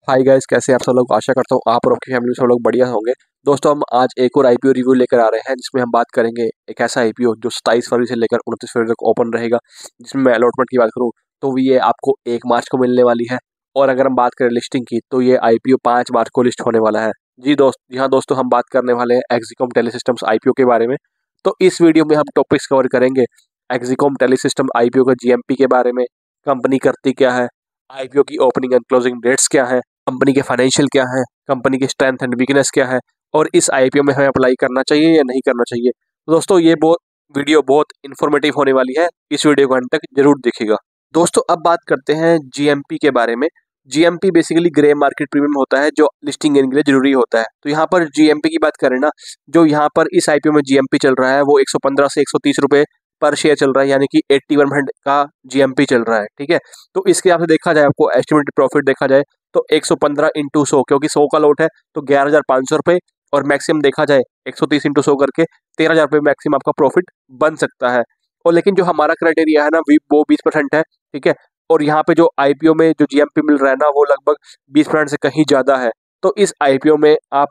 Hi guys, कैसे हैं आप सब लोग। आशा करता हूँ आप और आपकी फैमिली सब लोग बढ़िया होंगे। दोस्तों, हम आज एक और आईपीओ रिव्यू लेकर आ रहे हैं जिसमें हम बात करेंगे एक ऐसा आईपीओ जो 27 फरवरी से लेकर 29 फरवरी तक ओपन रहेगा। जिसमें मैं अलॉटमेंट की बात करूँ तो ये आपको 1 मार्च को मिलने वाली है। और अगर हम बात करें लिस्टिंग की तो ये आईपीओ 5 मार्च को लिस्ट होने वाला है। जी हाँ दोस्तों, हम बात करने वाले हैं एक्सिकॉम टेलीसिस्टम्स आईपीओ के बारे में। तो इस वीडियो में हम टॉपिक्स कवर करेंगे। एक्सिकॉम टेलीसिस्टम आईपीओ का जीएमपी के बारे में, कंपनी करती क्या है, आईपीओ की ओपनिंग एंड क्लोजिंग डेट्स क्या है, कंपनी के फाइनेंशियल क्या है, कंपनी की स्ट्रेंथ एंड वीकनेस क्या है, और इस आईपीओ में हमें अप्लाई करना चाहिए या नहीं करना चाहिए। तो दोस्तों, ये वीडियो बहुत इन्फॉर्मेटिव होने वाली है। इस वीडियो को अंत तक जरूर देखिएगा। दोस्तों, अब बात करते हैं जीएमपी के बारे में। GMP basically grey market premium होता है जो लिस्टिंग के लिए जरूरी होता है। तो यहाँ पर जीएमपी की बात करें ना, जो यहाँ पर इस आईपीओ में जीएमपी चल रहा है वो 115 से 130 रुपए पर शेयर चल रहा है, यानी कि 81% का जीएमपी चल रहा है। ठीक है, तो इसके हिसाब से देखा जाए, आपको एस्टिमेटेड प्रॉफिट देखा जाए तो 115 इंटू 100, क्योंकि 100 का लोट है तो 11,500 रुपये, और मैक्सिमम देखा जाए 130 इंटू 100 करके 13,000 रुपये मैक्सिमम आपका प्रॉफिट बन सकता है। और लेकिन जो हमारा क्राइटेरिया है ना वो 20% है। ठीक है, और यहाँ पे जो आईपीओ में जो जीएमपी मिल रहा है ना वो लगभग 20% से कहीं ज़्यादा है। तो इस आईपीओ में आप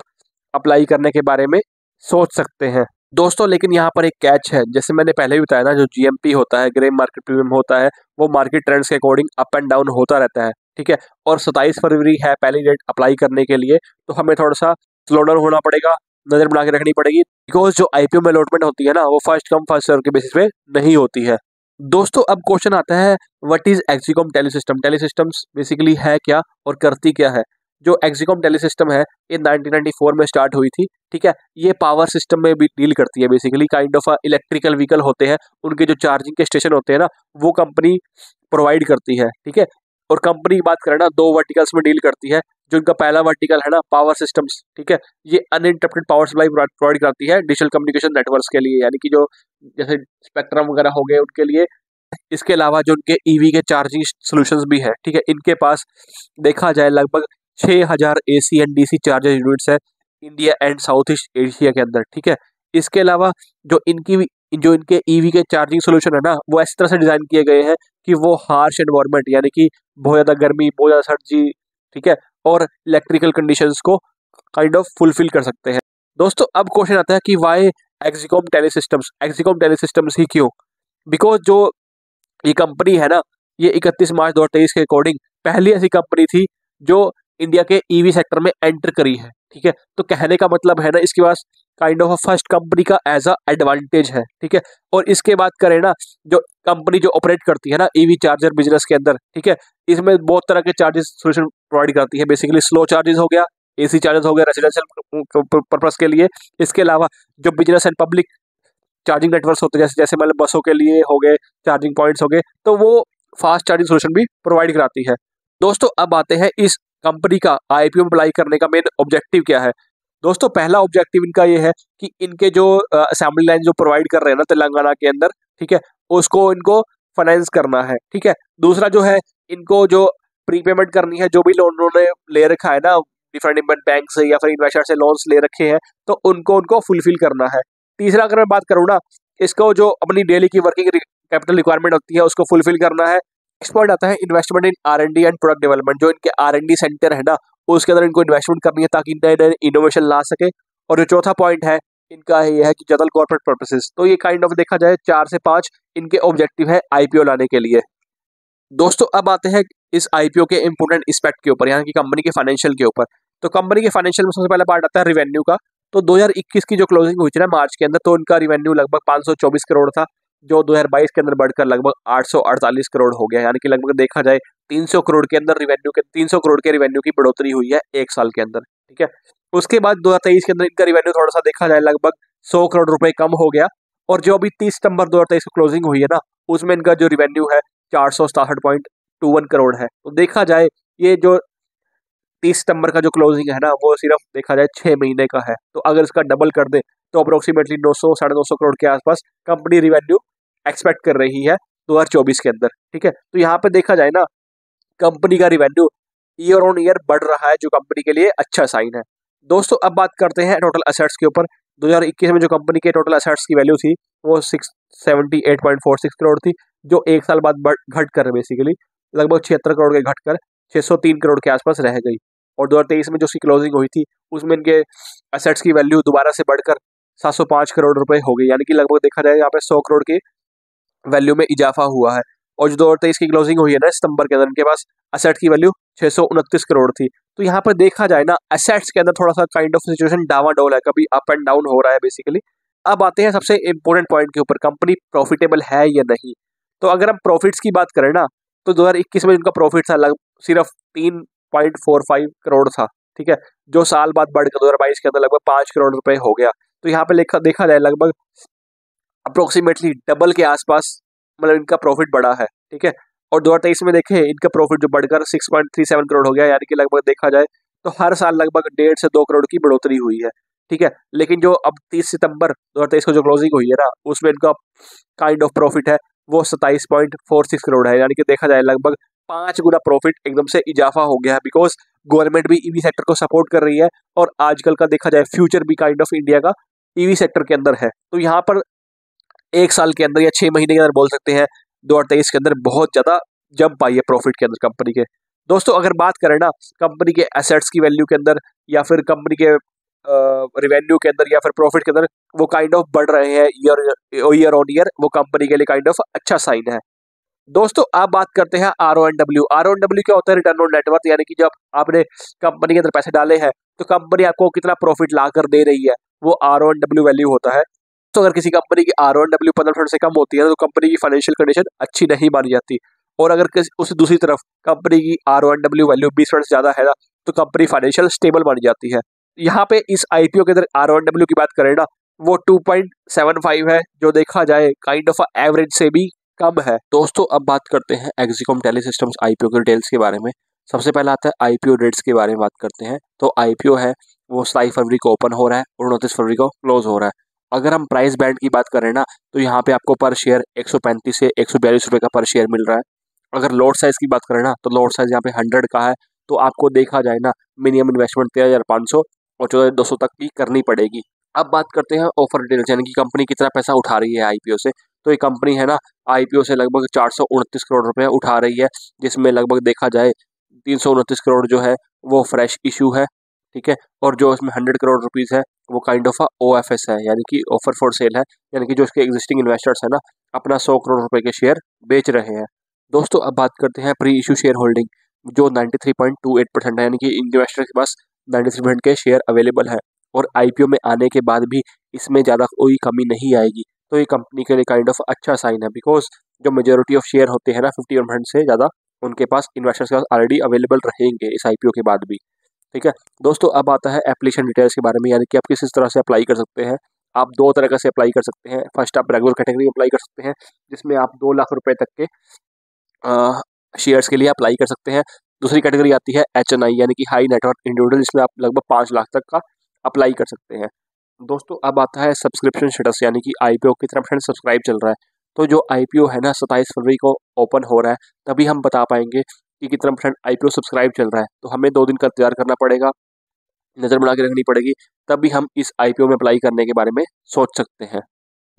अप्लाई करने के बारे में सोच सकते हैं दोस्तों। लेकिन यहाँ पर एक कैच है, जैसे मैंने पहले भी बताया ना, जो जीएमपी होता है, ग्रे मार्केट प्रीमियम होता है, वो मार्केट ट्रेंड्स के अकॉर्डिंग अप एंड डाउन होता रहता है। ठीक है, और 27 फरवरी है पहली डेट अप्लाई करने के लिए, तो हमें थोड़ा सा स्लो डाउन होना पड़ेगा, नजर बना के रखनी पड़ेगी। बिकॉज जो आईपीओ में अलॉटमेंट होती है ना वो फर्स्ट कम फर्स्ट सर्व के बेसिस पे नहीं होती है। दोस्तों, अब क्वेश्चन आता है, व्हाट इज एक्सिकॉम टेलीसिस्टम। टेलीसिस्टम्स बेसिकली है क्या और करती क्या है। जो एक्सिकॉम टेलीसिस्टम है ये 1994 में स्टार्ट हुई थी। ठीक है, ये पावर सिस्टम में भी डील करती है। Basically kind of electrical vehicle होते हैं, उनके जो चार्जिंग के स्टेशन होते हैं ना वो कंपनी प्रोवाइड करती है। ठीक है, और कंपनी की बात करें ना, 2 वर्टिकल्स में डील करती है। जो इनका पहला वर्टिकल है ना पावर सिस्टम्स, ठीक है, ये अनइंटरप्टेड पावर सप्लाई प्रोवाइड करती है डिजिटल कम्युनिकेशन नेटवर्क्स के लिए, यानी कि जो जैसे स्पेक्ट्रम वगैरह हो गए उनके लिए। इसके अलावा जो उनके ईवी के चार्जिंग सॉल्यूशंस भी है। ठीक है, इनके पास देखा जाए लगभग 6000 AC and DC charger units है India and South East Asia के अंदर। ठीक है, इसके अलावा जो इनके ईवी के चार्जिंग सोल्यूशन है ना वो इस तरह से डिजाइन किए गए हैं कि वो हार्श एनवायरनमेंट, यानी कि बहुत ज्यादा गर्मी, बहुत ज्यादा सर्दी, ठीक है, और इलेक्ट्रिकल कंडीशंस को काइंड ऑफ फुलफिल कर सकते हैं। दोस्तों, अब क्वेश्चन आता है कि वाई एक्सिकॉम टेलीसिस्टम्स ही क्यों। बिकॉज जो ये कंपनी है ना, ये 31 मार्च 2023 के अकॉर्डिंग पहली ऐसी कंपनी थी जो इंडिया के ईवी सेक्टर में एंटर करी है। ठीक है, तो कहने का मतलब है ना इसके पास काइंड ऑफ फर्स्ट कंपनी का एज अ एडवांटेज है। ठीक है, और इसके बात करें ना, जो कंपनी जो ऑपरेट करती है ना ईवी चार्जर बिजनेस के अंदर, ठीक है, इसमें बहुत तरह के चार्जेस सोल्यूशन प्रोवाइड करती है। बेसिकली स्लो चार्जेस हो गया, एसी चार्जेस हो गया रेसिडेंशियल पर्पस के लिए। इसके अलावा जो business and public charging networks होते हैं, जैसे जैसे मतलब बसों के लिए हो गए, चार्जिंग पॉइंट्स हो गए, तो वो फास्ट चार्जिंग सोल्यूशन भी प्रोवाइड कराती है। दोस्तों, अब आते हैं इस कंपनी का आईपीओ में अप्लाई करने का मेन ऑब्जेक्टिव क्या है। दोस्तों, पहला ऑब्जेक्टिव इनका ये है कि इनके जो असेंबली लाइन जो प्रोवाइड कर रहे हैं ना तेलंगाना के अंदर, ठीक है, उसको इनको फाइनेंस करना है। ठीक है, दूसरा जो है, इनको जो प्रीपेमेंट करनी है, जो भी लोन उन्होंने ले रखा है ना डिफरेंट बैंक से या फिर इन्वेस्टर से लोन्स ले रखे हैं, तो उनको फुलफिल करना है। तीसरा अगर मैं बात करूँ ना, इसको जो अपनी डेली की वर्किंग कैपिटल रिक्वायरमेंट होती है उसको फुलफिल करना है। नेक्स्ट पॉइंट आता है investment in R&D and product development. जो इनके R&D सेंटर है ना उसके अंदर इनको इन्वेस्टमेंट करनी है ताकि नए नए इनोवेशन ला सके। और जो चौथा पॉइंट है इनका ये है कि जनरल कॉर्पोरेट पर्पसेस। तो ये काइंड ऑफ देखा जाए 4 से 5 इनके ऑब्जेक्टिव है आईपीओ लाने के लिए। दोस्तों, अब आते हैं इस आईपीओ के इंपोर्टेंट एस्पेक्ट के ऊपर, यानी कि कंपनी के फाइनेंशियल के ऊपर। तो कंपनी के फाइनेंशियल में सबसे पहला पार्ट आता है रिवेन्यू का। तो 2021 की जो क्लोजिंग हुई थी ना मार्च के अंदर, तो उनका रिवेन्यू लगभग 524 करोड़ था, जो 2022 के अंदर बढ़कर लगभग 848 करोड़ हो गया। यानी कि लगभग देखा जाए 300 करोड़ के अंदर 300 करोड़ के रिवेन्यू की बढ़ोतरी हुई है 1 साल के अंदर। ठीक है, उसके बाद 2023 के अंदर इनका रिवेन्यू थोड़ा सा देखा जाए लगभग 100 करोड़ रुपए कम हो गया। और जो अभी 30 सितंबर 2023 को क्लोजिंग हुई है ना, उसमें इनका जो रिवेन्यू है 467.21 करोड़ है। तो देखा जाए ये जो 30 सितंबर का जो क्लोजिंग है ना वो सिर्फ देखा जाए 6 महीने का है। तो अगर इसका डबल कर दे तो अप्रोक्सीमेटली 900 950 करोड़ के आसपास कंपनी रिवेन्यू एक्सपेक्ट कर रही है 2024 के अंदर। ठीक है, तो यहाँ पे देखा जाए ना कंपनी का रिवेन्यू ईयर ऑन ईयर बढ़ रहा है, जो कंपनी के लिए अच्छा साइन है। दोस्तों, अब बात करते हैं टोटल असेट्स के ऊपर। 2021 में जो कंपनी के टोटल असेट्स की वैल्यू थी वो 678.46 करोड़ थी, जो 1 साल बाद घट कर बेसिकली लगभग 76 करोड़ के घटकर 603 करोड़ के आसपास रह गई। और 2023 में जो उसकी क्लोजिंग हुई थी उसमें इनके एसेट्स की वैल्यू दोबारा से बढ़कर 705 करोड़ रुपए हो गई, यानी कि लगभग देखा जाए यहाँ पे 100 करोड़ की वैल्यू में इजाफा हुआ है। और जो 2023 की क्लोजिंग हुई है ना सितंबर के अंदर, इनके पास एसेट की वैल्यू 629 करोड़ थी। तो यहाँ पर देखा जाए ना एसेट्स के अंदर थोड़ा सा काइंड ऑफ सिचुएशन डावाडोल है, कभी अप एंड डाउन हो रहा है बेसिकली। अब आते हैं सबसे इंपॉर्टेंट पॉइंट के ऊपर, कंपनी प्रॉफिटेबल है या नहीं। तो अगर हम प्रॉफिट्स की बात करें ना, तो 2021 में इनका प्रॉफिट था सिर्फ 3.45 करोड़ था, ठीक है, जो साल बाद बढ़कर 2022 के अंदर लगभग 5 करोड़ रुपए हो गया। तो यहाँ पे देखा जाए लगभग अप्रोक्सीमेटली डबल के आसपास मतलब इनका प्रॉफिट बढ़ा है, ठीक है। और 2023 में देखें इनका प्रॉफिट जो बढ़कर 6.37 करोड़ हो गया, यानी कि लगभग देखा जाए तो हर साल लगभग 1.5 से 2 करोड़ की बढ़ोतरी हुई है, ठीक है। लेकिन जो अब 30 सितंबर 2023 को जो क्लोजिंग हुई है ना, उसमें इनका काइंड ऑफ प्रॉफिट है वो 27.46 करोड़ है, यानी कि देखा जाए लगभग 5 गुना प्रॉफिट एकदम से इजाफा हो गया है। बिकॉज गवर्नमेंट भी ईवी सेक्टर को सपोर्ट कर रही है और आजकल का देखा जाए फ्यूचर भी काइंड ऑफ इंडिया का ईवी सेक्टर के अंदर है। तो यहाँ पर एक साल के अंदर या 6 महीने के अंदर बोल सकते हैं 2023 के अंदर बहुत ज्यादा जंप आई है प्रॉफिट के अंदर कंपनी के। दोस्तों अगर बात करें ना कंपनी के एसेट्स की वैल्यू के अंदर या फिर कंपनी के रिवेन्यू के अंदर या फिर प्रॉफिट के अंदर, वो काइंड ऑफ बढ़ रहे हैं ईयर ऑन ईयर, वो कंपनी के लिए काइंड ऑफ अच्छा साइन है। दोस्तों आप बात करते हैं RONW। RONW क्या होता है? रिटर्न ऑन नेटवर्थ, यानी कि जब आपने कंपनी के अंदर पैसे डाले हैं तो कंपनी आपको कितना प्रॉफिट ला कर दे रही है, वो RONW वैल्यू होता है। तो अगर किसी कंपनी की RONW 15% से कम होती है तो कंपनी की फाइनेंशियल कंडीशन अच्छी नहीं मानी जाती। और अगर उस दूसरी तरफ कंपनी की RONW वैल्यू 20% से ज्यादा है ना, तो कंपनी फाइनेंशियल स्टेबल मानी जाती है। यहाँ पे इस IPO के अंदर RONW की बात करें ना, वो 2.75 है, जो देखा जाए काइंड ऑफ एवरेज से भी कम है। दोस्तों अब बात करते हैं एक्सिकॉम टेलीसिस्टम्स IPO के डिटेल्स के बारे में। सबसे पहला आता है IPO डेट्स के बारे में बात करते हैं। तो IPO है वो 27 फरवरी को ओपन हो रहा है और 29 फरवरी को क्लोज हो रहा है। अगर हम प्राइस बैंड की बात करें ना, तो यहाँ पे आपको पर शेयर 135 से 142 रुपए का पर शेयर मिल रहा है। अगर लॉट साइज की बात करें ना, तो लॉट साइज यहाँ पे 100 का है। तो आपको देखा जाए ना मिनिमम इन्वेस्टमेंट 13,500 और 14,200 तक की करनी पड़ेगी। अब बात करते हैं ऑफर डिटेल्स, यानी कि कंपनी कितना पैसा उठा रही है IPO से। तो ये कंपनी है ना IPO से लगभग 429 करोड़ रुपए उठा रही है, जिसमें लगभग देखा जाए 329 करोड़ जो है वो फ्रेश इशू है, ठीक है। और जो इसमें 100 करोड़ रुपीज़ है वो काइंड ऑफ OFS है, यानी कि ऑफर फॉर सेल है, यानी कि जो इसके एग्जिस्टिंग इन्वेस्टर्स है ना अपना 100 करोड़ रुपए के शेयर बेच रहे हैं। दोस्तों अब बात करते हैं प्री इशू शेयर होल्डिंग, जो 93.28% है, यानी कि इन्वेस्टर के पास 93% के शेयर अवेलेबल है। और IPO में आने के बाद भी इसमें ज़्यादा कोई कमी नहीं आएगी। तो ये कंपनी के लिए काइंड ऑफ अच्छा साइन है, बिकॉज जो मेजोरिटी ऑफ शेयर होते हैं ना 51% से ज़्यादा उनके पास इन्वेस्टर्स के पास ऑलरेडी अवेलेबल रहेंगे इस IPO के बाद भी, ठीक है। दोस्तों अब आता है एप्लीकेशन डिटेल्स के बारे में, यानी कि आप किस तरह से अप्लाई कर सकते हैं। आप दो तरह से अप्लाई कर सकते हैं। फर्स्ट आप रेगुलर कैटेगरी अप्लाई कर सकते हैं, जिसमें आप 2 लाख रुपए तक के शेयर्स के लिए अप्लाई कर सकते हैं। दूसरी कैटेगरी आती है HNI, यानी कि हाई नेटवर्क इंडिविजुअल, जिसमें आप लगभग 5 लाख तक का अप्लाई कर सकते हैं। दोस्तों अब आता है सब्सक्रिप्शन स्टेटस, यानी कि IPO कितना % सब्सक्राइब चल रहा है। तो जो IPO है ना 27 फरवरी को ओपन हो रहा है, तभी हम बता पाएंगे कि कितना % IPO सब्सक्राइब चल रहा है। तो हमें 2 दिन का इंतजार करना पड़ेगा, नज़र बना के रखनी पड़ेगी, तभी हम इस IPO में अप्लाई करने के बारे में सोच सकते हैं।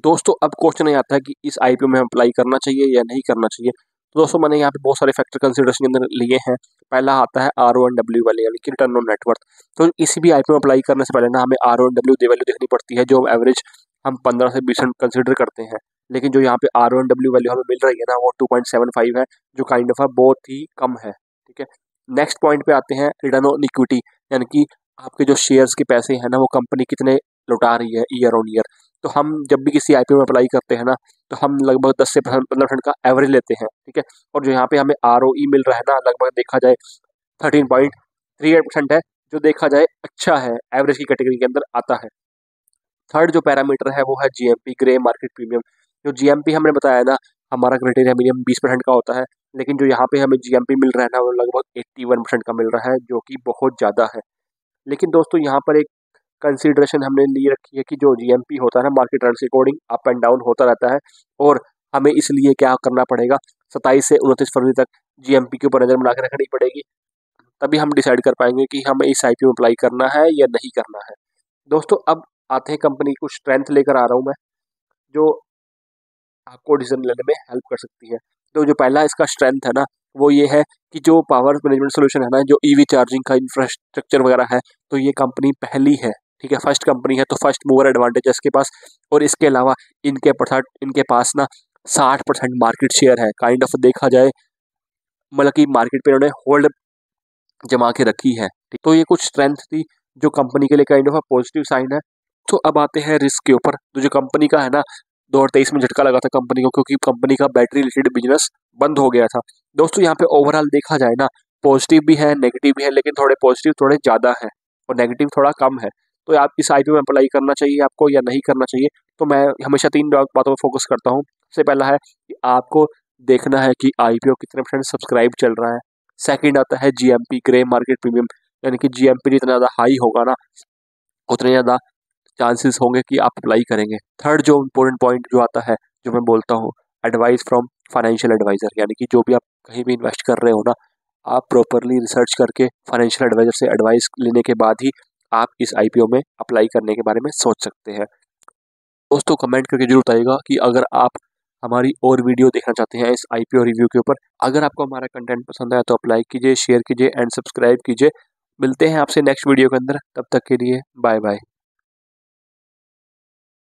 दोस्तों अब क्वेश्चन ये आता है कि इस IPO में हम अप्लाई करना चाहिए या नहीं करना चाहिए। तो दोस्तों मैंने यहाँ पे बहुत सारे फैक्टर कंसिडरेशन के अंदर लिए हैं। पहला आता है RONW वाले, यानी कि रिटर्न ऑन नेटवर्थ। तो किसी भी IPO में अप्लाई करने से पहले ना हमें RONW वैल्यू देखनी पड़ती है, जो एवरेज हम 15 से 20% कंसिडर करते हैं। लेकिन जो यहाँ पे RONW वैल्यू हमें मिल रही है ना वो 2.75 है, जो काइंड ऑफ बहुत ही कम है, ठीक है। नेक्स्ट पॉइंट पे आते हैं रिटर्न ऑन इक्विटी, यानी कि आपके जो शेयर्स के पैसे हैं ना वो कंपनी कितने लौटा रही है ईयर ऑन ईयर। तो हम जब भी किसी IPO में अप्लाई करते हैं ना, तो हम लगभग 10 से 15% का एवरेज लेते हैं, ठीक है। और जो यहाँ पे हमें ROE मिल रहा है ना लगभग देखा जाए 13.38% है, जो देखा जाए अच्छा है, एवरेज की कैटेगरी के अंदर आता है। थर्ड जो पैरामीटर है वो है GMP, ग्रे मार्केट प्रीमियम। जो GMP हमने बताया ना हमारा क्राइटेरिया मिनिमम 20% का होता है, लेकिन जो यहाँ पे हमें GMP मिल रहा है ना वो लगभग 81% का मिल रहा है, जो कि बहुत ज़्यादा है। लेकिन दोस्तों यहाँ पर एक कंसीडरेशन हमने ली रखी है कि जो GMP होता है ना मार्केट ट्रेंड के अकॉर्डिंग अप एंड डाउन होता रहता है, और हमें इसलिए क्या करना पड़ेगा 27 से 29 फरवरी तक GMP के ऊपर नज़र बना के रखनी पड़ेगी, तभी हम डिसाइड कर पाएंगे कि हमें इस IPO में अप्लाई करना है या नहीं करना है। दोस्तों अब आते हैं कंपनी की कुछ स्ट्रेंथ लेकर आ रहा हूँ मैं, जो आपको डिसीजन लेने में हेल्प कर सकती है। तो जो पहला इसका स्ट्रेंथ है ना वो ये है कि जो पावर मैनेजमेंट सोल्यूशन है ना, जो ईवी चार्जिंग का इंफ्रास्ट्रक्चर वगैरह है, तो ये कंपनी पहली है, ठीक है, फर्स्ट कंपनी है, तो फर्स्ट मूवर एडवांटेज है इसके पास। और इसके अलावा इनके पास ना 60% मार्केट शेयर है, काइंड ऑफ देखा जाए, मतलब कि मार्केट पे इन्होंने होल्ड जमा के रखी है। तो ये कुछ स्ट्रेंथ थी जो कंपनी के लिए काइंड ऑफ पॉजिटिव साइन है। तो अब आते हैं रिस्क के ऊपर। तो जो कंपनी का है ना, 2023 में झटका लगा था कंपनी को, क्योंकि कंपनी का बैटरी रिलेटेड बिजनेस बंद हो गया था। दोस्तों यहाँ पे ओवरऑल देखा जाए ना, पॉजिटिव भी है नेगेटिव भी है, लेकिन थोड़े पॉजिटिव थोड़े ज़्यादा है और नेगेटिव थोड़ा कम है। तो आप इस आईपीओ में अप्लाई करना चाहिए आपको या नहीं करना चाहिए, तो मैं हमेशा 3 बातों पर फोकस करता हूँ। सबसे पहला है कि आपको देखना है कि आईपीओ कितने % सब्सक्राइब चल रहा है। सेकंड आता है जीएमपी, ग्रे मार्केट प्रीमियम, यानी कि जीएमपी जितना ज़्यादा हाई होगा ना, उतने ज़्यादा चांसेस होंगे कि आप अप्लाई करेंगे। थर्ड जो इम्पोर्टेंट पॉइंट जो आता है, जो मैं बोलता हूँ, एडवाइस फ्रॉम फाइनेंशियल एडवाइज़र, यानी कि जो भी आप कहीं भी इन्वेस्ट कर रहे हो ना, आप प्रॉपरली रिसर्च करके फाइनेंशियल एडवाइज़र से एडवाइस लेने के बाद ही आप इस आईपीओ में अप्लाई करने के बारे में सोच सकते हैं। दोस्तों कमेंट करके जरूर बताइएगा कि अगर आप हमारी और वीडियो देखना चाहते हैं इस आईपीओ रिव्यू के ऊपर। अगर आपको हमारा कंटेंट पसंद आया तो आप लाइक कीजिए, शेयर कीजिए एंड सब्सक्राइब कीजिए। मिलते हैं आपसे नेक्स्ट वीडियो के अंदर, तब तक के लिए बाय बाय।